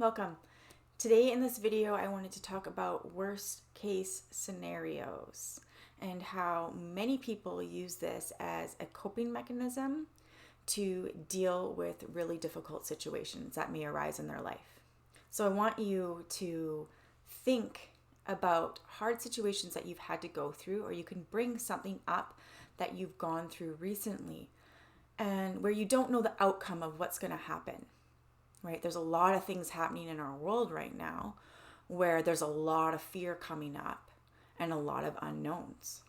welcome. Today in this video, I wanted to talk about worst case scenarios and how many people use this as a coping mechanism to deal with really difficult situations that may arise in their life. So I want you to think about hard situations that you've had to go through, or you can bring something up that you've gone through recently and where you don't know the outcome of what's going to happen. Right? There's a lot of things happening in our world right now where there's a lot of fear coming up and a lot of unknowns.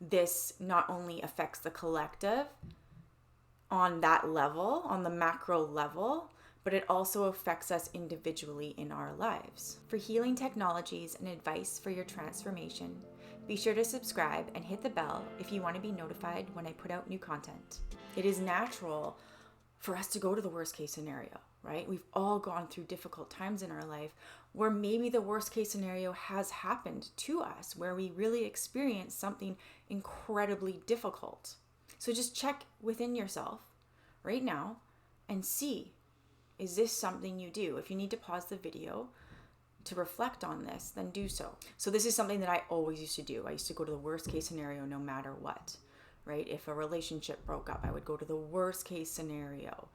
This not only affects the collective on that level, on the macro level, but it also affects us individually in our lives. For healing technologies and advice for your transformation, be sure to subscribe and hit the bell if you want to be notified when I put out new content. It is natural for us to go to the worst case scenario, right? We've all gone through difficult times in our life where maybe the worst case scenario has happened to us, where we really experience something incredibly difficult. So just check within yourself right now and see, is this something you do? If you need to pause the video to reflect on this, then do so. So this is something that I always used to do. I used to go to the worst case scenario no matter what. Right? If a relationship broke up, I would go to the worst case scenario.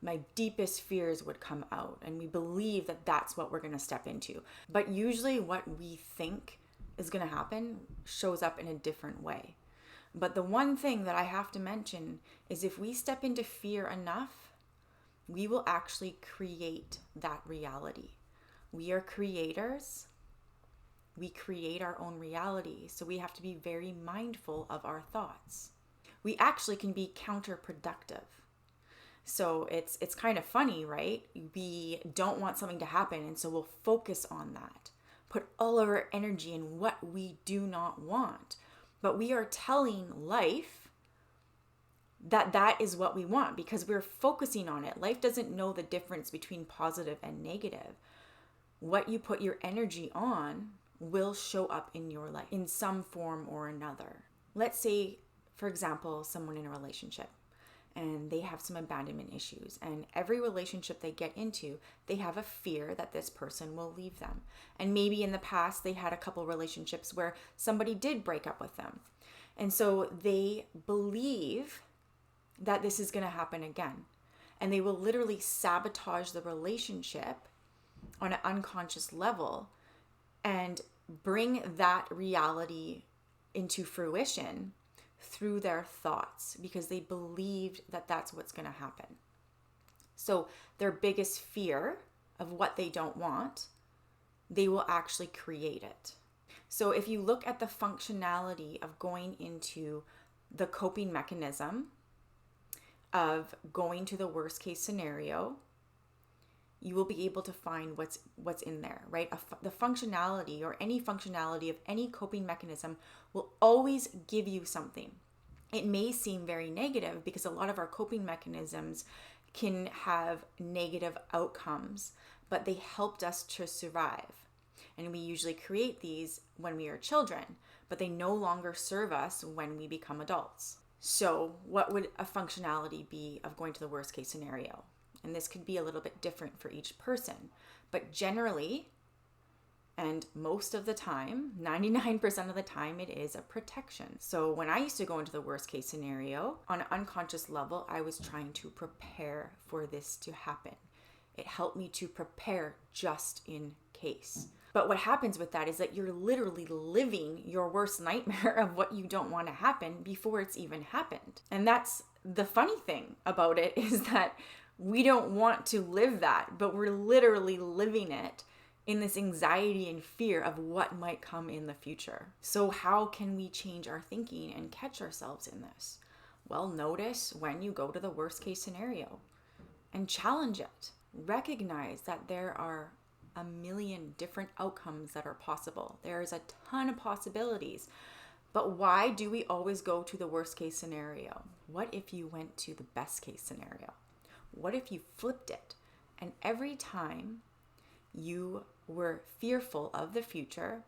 My deepest fears would come out, and we believe that that's what we're going to step into. But usually what we think is going to happen shows up in a different way. But the one thing that I have to mention is if we step into fear enough, we will actually create that reality. We are creators. We create our own reality. So we have to be very mindful of our thoughts. We actually can be counterproductive. So it's kind of funny, right? We don't want something to happen, and so we'll focus on that. Put all of our energy in what we do not want. But we are telling life that that is what we want because we're focusing on it. Life doesn't know the difference between positive and negative. What you put your energy on will show up in your life in some form or another. Let's say, for example, someone in a relationship and they have some abandonment issues, and every relationship they get into, they have a fear that this person will leave them. And maybe in the past they had a couple relationships where somebody did break up with them. And so they believe that this is going to happen again. And they will literally sabotage the relationship on an unconscious level and bring that reality into fruition through their thoughts because they believed that that's what's going to happen. So their biggest fear of what they don't want, they will actually create it. So if you look at the functionality of going into the coping mechanism of going to the worst case scenario, you will be able to find what's in there, right? The functionality or any functionality of any coping mechanism will always give you something. It may seem very negative because a lot of our coping mechanisms can have negative outcomes, but they helped us to survive. And we usually create these when we are children, but they no longer serve us when we become adults. So what would a functionality be of going to the worst case scenario? And this could be a little bit different for each person. But generally, and most of the time, 99% of the time, it is a protection. So when I used to go into the worst case scenario, on an unconscious level, I was trying to prepare for this to happen. It helped me to prepare just in case. But what happens with that is that you're literally living your worst nightmare of what you don't want to happen before it's even happened. And that's the funny thing about it, is that we don't want to live that, but we're literally living it in this anxiety and fear of what might come in the future. So how can we change our thinking and catch ourselves in this? Well, notice when you go to the worst case scenario and challenge it. Recognize that there are a million different outcomes that are possible. There is a ton of possibilities. But why do we always go to the worst case scenario? What if you went to the best case scenario? What if you flipped it? And every time you were fearful of the future,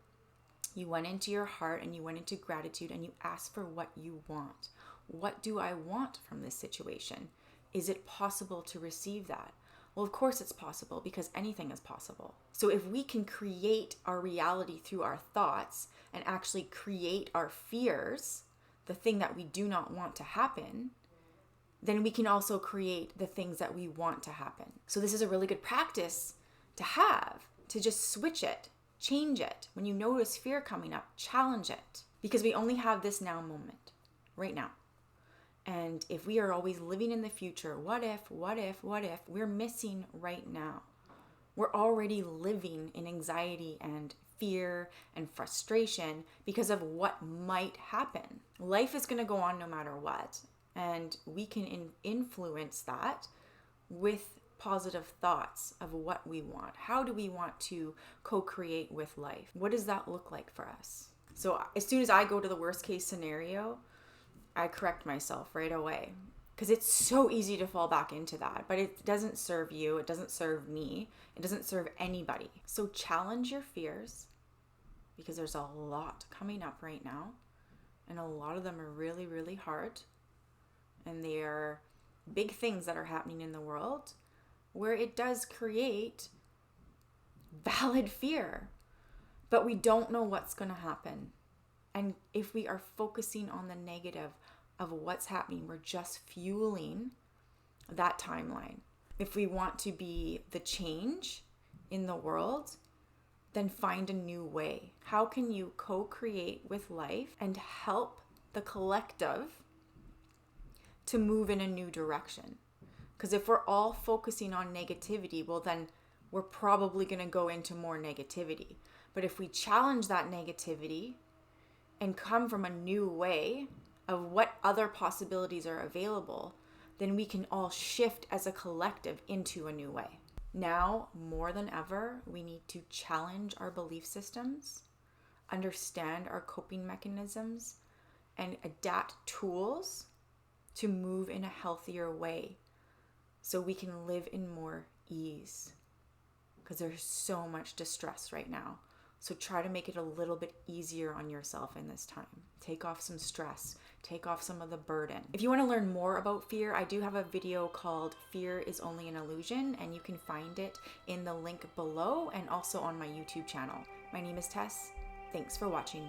you went into your heart and you went into gratitude and you asked for what you want. What do I want from this situation? Is it possible to receive that? Well, of course it's possible, because anything is possible. So if we can create our reality through our thoughts and actually create our fears, the thing that we do not want to happen, then we can also create the things that we want to happen. So this is a really good practice to have, to just switch it, change it. When you notice fear coming up, challenge it, because we only have this now moment, right now. And if we are always living in the future, what if, we're missing right now. We're already living in anxiety and fear and frustration because of what might happen. Life is going to go on no matter what. And we can influence that with positive thoughts of what we want. How do we want to co-create with life? What does that look like for us? So as soon as I go to the worst case scenario, I correct myself right away, because it's so easy to fall back into that, but it doesn't serve you. It doesn't serve me. It doesn't serve anybody. So challenge your fears, because there's a lot coming up right now, and a lot of them are really, really hard, and they are big things that are happening in the world where it does create valid fear, but we don't know what's going to happen. And if we are focusing on the negative of what's happening, we're just fueling that timeline. If we want to be the change in the world, then find a new way. How can you co-create with life and help the collective to move in a new direction? Because if we're all focusing on negativity, well, then we're probably going to go into more negativity. But if we challenge that negativity and come from a new way of what other possibilities are available, then we can all shift as a collective into a new way. Now, more than ever, we need to challenge our belief systems, understand our coping mechanisms, and adapt tools to move in a healthier way so we can live in more ease, because there's so much distress right now. So try to make it a little bit easier on yourself in this time. Take off some stress. Take off some of the burden. If you want to learn more about fear, I do have a video called Fear is Only an Illusion, and you can find it in the link below and also on my YouTube channel. My name is Tess. Thanks for watching.